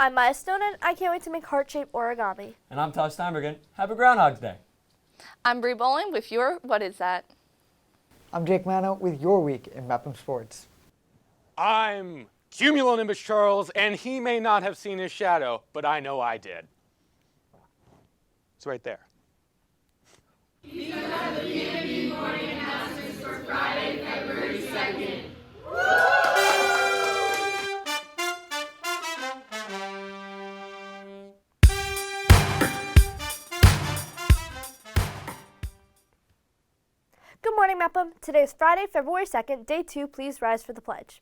I'm Mya Stone, and I can't wait to make heart-shaped origami. And I'm Tyler Steinberg, and happy Groundhog's Day. I'm Bri Boland with your What Is That? I'm Jake Manno with your week in Mepham Sports. I'm Cumulonimbus Charles, and he may not have seen his shadow, but I know I did. It's right there. These are the BMB morning announcements for Friday, February 2nd. Good morning, Mepham. Today is Friday, February 2nd, Day 2. Please rise for the pledge.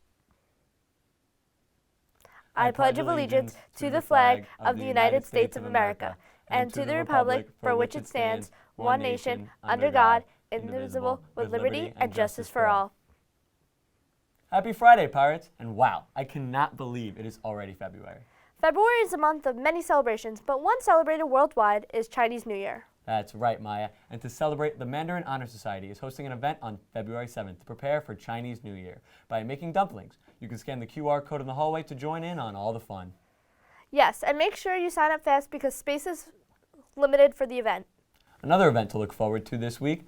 I pledge allegiance to the flag of the United States of America and to the republic for which it stands, one nation, under God, indivisible, with liberty and justice for all. Happy Friday, Pirates! And wow, I cannot believe it is already February. February is a month of many celebrations, but one celebrated worldwide is Chinese New Year. That's right, Maya. And to celebrate, the Mandarin Honor Society is hosting an event on February 7th to prepare for Chinese New Year by making dumplings. You can scan the QR code in the hallway to join in on all the fun. Yes, and make sure you sign up fast because space is limited for the event. Another event to look forward to next week,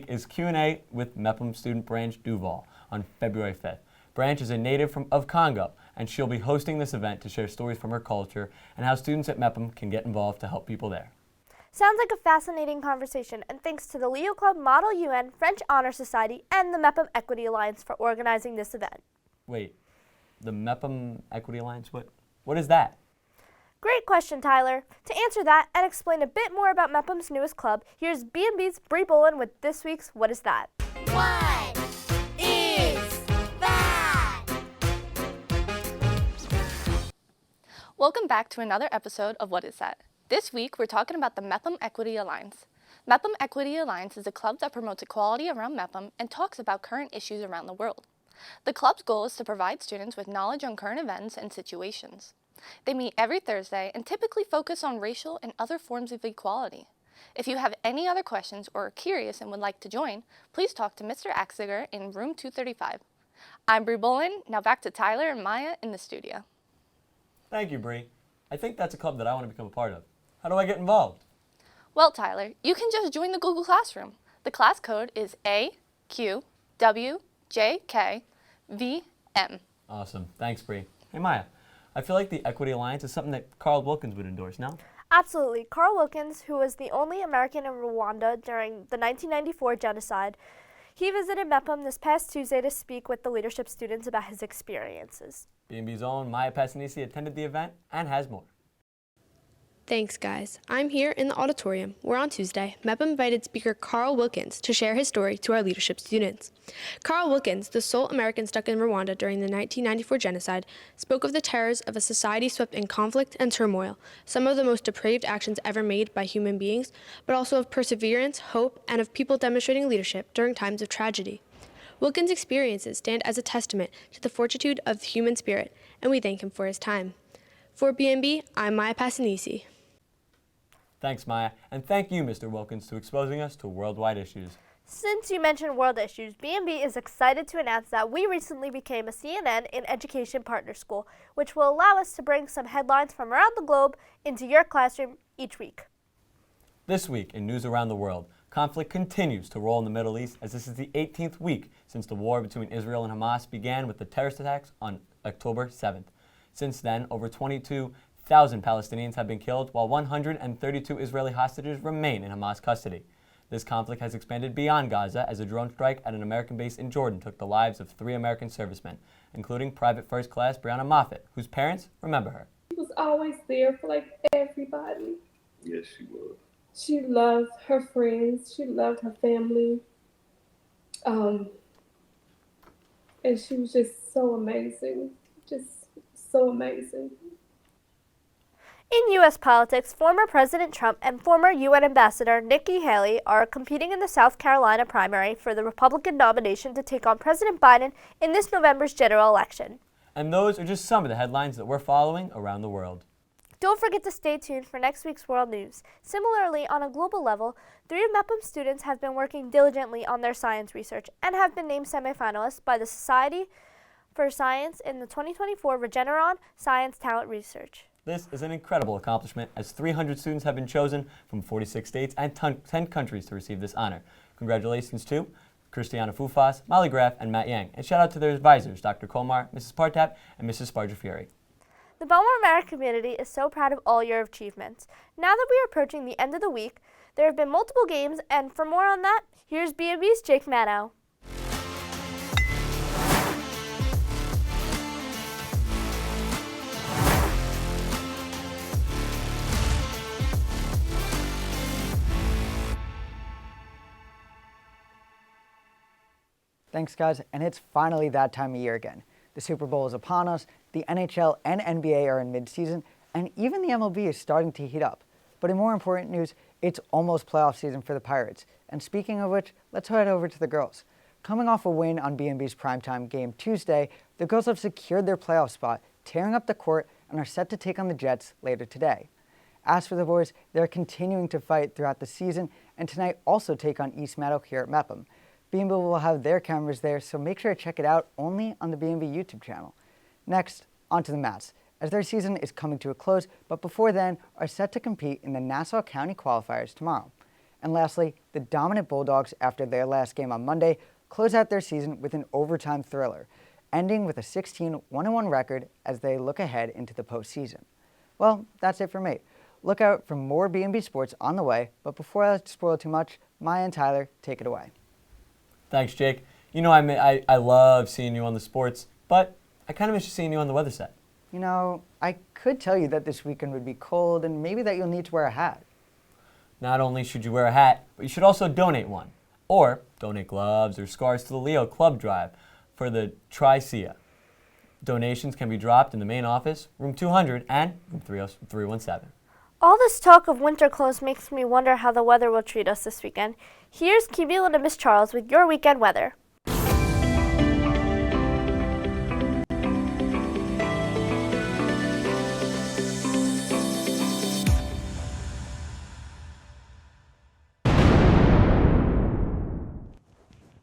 is Q&A with Mepham student Branch Duval on February 5th. Branch is a native of Congo, and she'll be hosting this event to share stories from her culture and how students at Mepham can get involved to help people there. Sounds like a fascinating conversation, and thanks to the Leo Club, Model UN, French Honor Society, and the Mepham Equity Alliance for organizing this event. Wait, the Mepham Equity Alliance? What is that? Great question, Tyler. To answer that and explain a bit more about Mepham's newest club, here's BMB's Bri Boland with this week's What Is That? What is that? Welcome back to another episode of What Is That? This week, we're talking about the Mepham Equity Alliance. Mepham Equity Alliance is a club that promotes equality around Mepham and talks about current issues around the world. The club's goal is to provide students with knowledge on current events and situations. They meet every Thursday and typically focus on racial and other forms of equality. If you have any other questions or are curious and would like to join, please talk to Mr. Axiger in room 235. I'm Bri Boland. Now back to Tyler and Maya in the studio. Thank you, Bri. I think that's a club that I want to become a part of. How do I get involved? Well, Tyler, you can just join the Google Classroom. The class code is AQWJKVM. Awesome. Thanks, Bri. Hey, Maya. I feel like the Equity Alliance is something that Carl Wilkins would endorse, no? Absolutely. Carl Wilkins, who was the only American in Rwanda during the 1994 genocide, he visited Mepham this past Tuesday to speak with the leadership students about his experiences. BMB's own Mya Passanisi attended the event and has more. Thanks, guys. I'm here in the auditorium where on Tuesday, Mepham invited speaker Carl Wilkins to share his story to our leadership students. Carl Wilkins, the sole American stuck in Rwanda during the 1994 genocide, spoke of the terrors of a society swept in conflict and turmoil, some of the most depraved actions ever made by human beings, but also of perseverance, hope, and of people demonstrating leadership during times of tragedy. Wilkins' experiences stand as a testament to the fortitude of the human spirit, and we thank him for his time. For BMB, I'm Mya Passanisi. Thanks, Maya, and thank you, Mr. Wilkins, to exposing us to worldwide issues. Since you mentioned world issues, BMB is excited to announce that we recently became a CNN in Education Partner School, which will allow us to bring some headlines from around the globe into your classroom each week. This week in News Around the World, conflict continues to roll in the Middle East as this is the 18th week since the war between Israel and Hamas began with the terrorist attacks on October 7th. Since then, over 22,000 Palestinians have been killed, while 132 Israeli hostages remain in Hamas custody. This conflict has expanded beyond Gaza as a drone strike at an American base in Jordan took the lives of 3 American servicemen, including Private First Class Brianna Moffett, whose parents remember her. She was always there for everybody. Yes, she was. She loved her friends. She loved her family. And she was just so amazing. Just so amazing. In U.S. politics, former President Trump and former UN Ambassador Nikki Haley are competing in the South Carolina primary for the Republican nomination to take on President Biden in this November's general election. And those are just some of the headlines that we're following around the world. Don't forget to stay tuned for next week's world news. Similarly, on a global level, 3 of Mepham students have been working diligently on their science research and have been named semifinalists by the Society for science in the 2024 Regeneron Science Talent Search. This is an incredible accomplishment, as 300 students have been chosen from 46 states and 10 countries to receive this honor. Congratulations to Christiana Fufas, Molly Graff, and Matt Yang. And shout out to their advisors, Dr. Colmar, Mrs. Partap, and Mrs. Sparger-Fury. The Bellmore-Merrick community is so proud of all your achievements. Now that we are approaching the end of the week, there have been multiple games, and for more on that, here's BMB's Jake Manno. Thanks, guys, and it's finally that time of year again. The Super Bowl is upon us, the NHL and NBA are in mid-season, and even the MLB is starting to heat up. But in more important news, it's almost playoff season for the Pirates. And speaking of which, let's head over to the girls. Coming off a win on BMB's primetime game Tuesday, the girls have secured their playoff spot, tearing up the court, and are set to take on the Jets later today. As for the boys, they're continuing to fight throughout the season, and tonight also take on East Meadow here at Mepham. BMB will have their cameras there, so make sure to check it out only on the BMB YouTube channel. Next, onto the Mats, as their season is coming to a close, but before then are set to compete in the Nassau County qualifiers tomorrow. And lastly, the dominant Bulldogs, after their last game on Monday, close out their season with an overtime thriller, ending with a 16-1-1 record as they look ahead into the postseason. Well, that's it for me. Look out for more BMB sports on the way, but before I spoil too much, Mya and Tyler, take it away. Thanks, Jake. You know, I love seeing you on the sports, but I kind of miss seeing you on the weather set. You know, I could tell you that this weekend would be cold and maybe that you'll need to wear a hat. Not only should you wear a hat, but you should also donate one. Or donate gloves or scarves to the Leo Club Drive for the TriCYA. Donations can be dropped in the main office, room 200 and room 317. All this talk of winter clothes makes me wonder how the weather will treat us this weekend. Here's Cumulonimbus Charles with your weekend weather.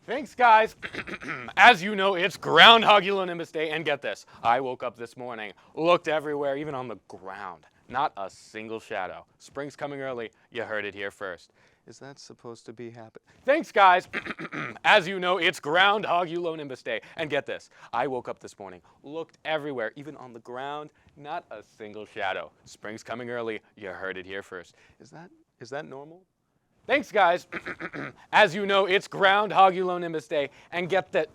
Thanks, guys. As you know, it's Groundhogulonimbus Day, and get this. I woke up this morning, looked everywhere, even on the ground. Not a single shadow. Spring's coming early. You heard it here first. Is that supposed to be happening? Thanks, guys. As you know, it's Groundhogulonimbus Day. And get this. I woke up this morning, looked everywhere, even on the ground. Not a single shadow. Spring's coming early. You heard it here first. Is that normal? Thanks, guys. As you know, it's Groundhogulonimbus Day. And get that.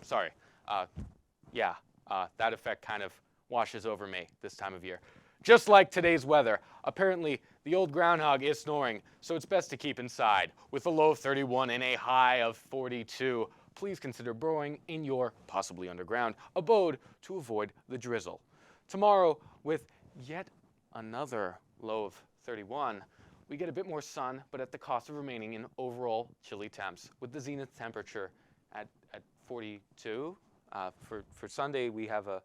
Sorry. That effect kind of washes over me this time of year. Just like today's weather, apparently the old groundhog is snoring, so it's best to keep inside. With a low of 31 and a high of 42, please consider burrowing in your, possibly underground, abode to avoid the drizzle. Tomorrow, with yet another low of 31, we get a bit more sun, but at the cost of remaining in overall chilly temps, with the zenith temperature at 42. For Sunday, we have a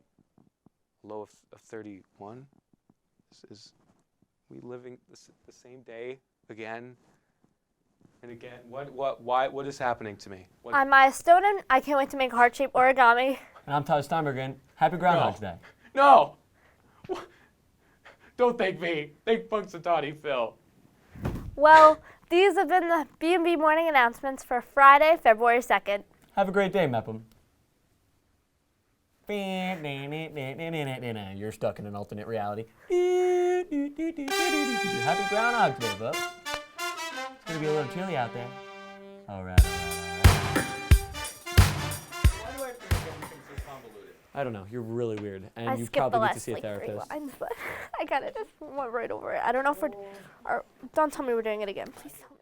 low of 31. Is we living the same day again and again? What is happening to me? I'm Mya Stone, and I can't wait to make heart-shaped origami. And I'm Tyler Steinberg again. Happy Groundhog's Day. No! Don't thank me. Thank Punxsutawney Phil. Well, these have been the BMB morning announcements for Friday, February 2nd. Have a great day, Mepham. You're stuck in an alternate reality. Happy Groundhog's Day, bub. It's going to be a little chilly out there. All right. Why do I have to make everything so convoluted? I don't know. You're really weird. And I you skipped probably the need to last see a 3 therapist. lines, but I kind of just went right over it. I don't know if we're... Don't tell me we're doing it again. Please tell me.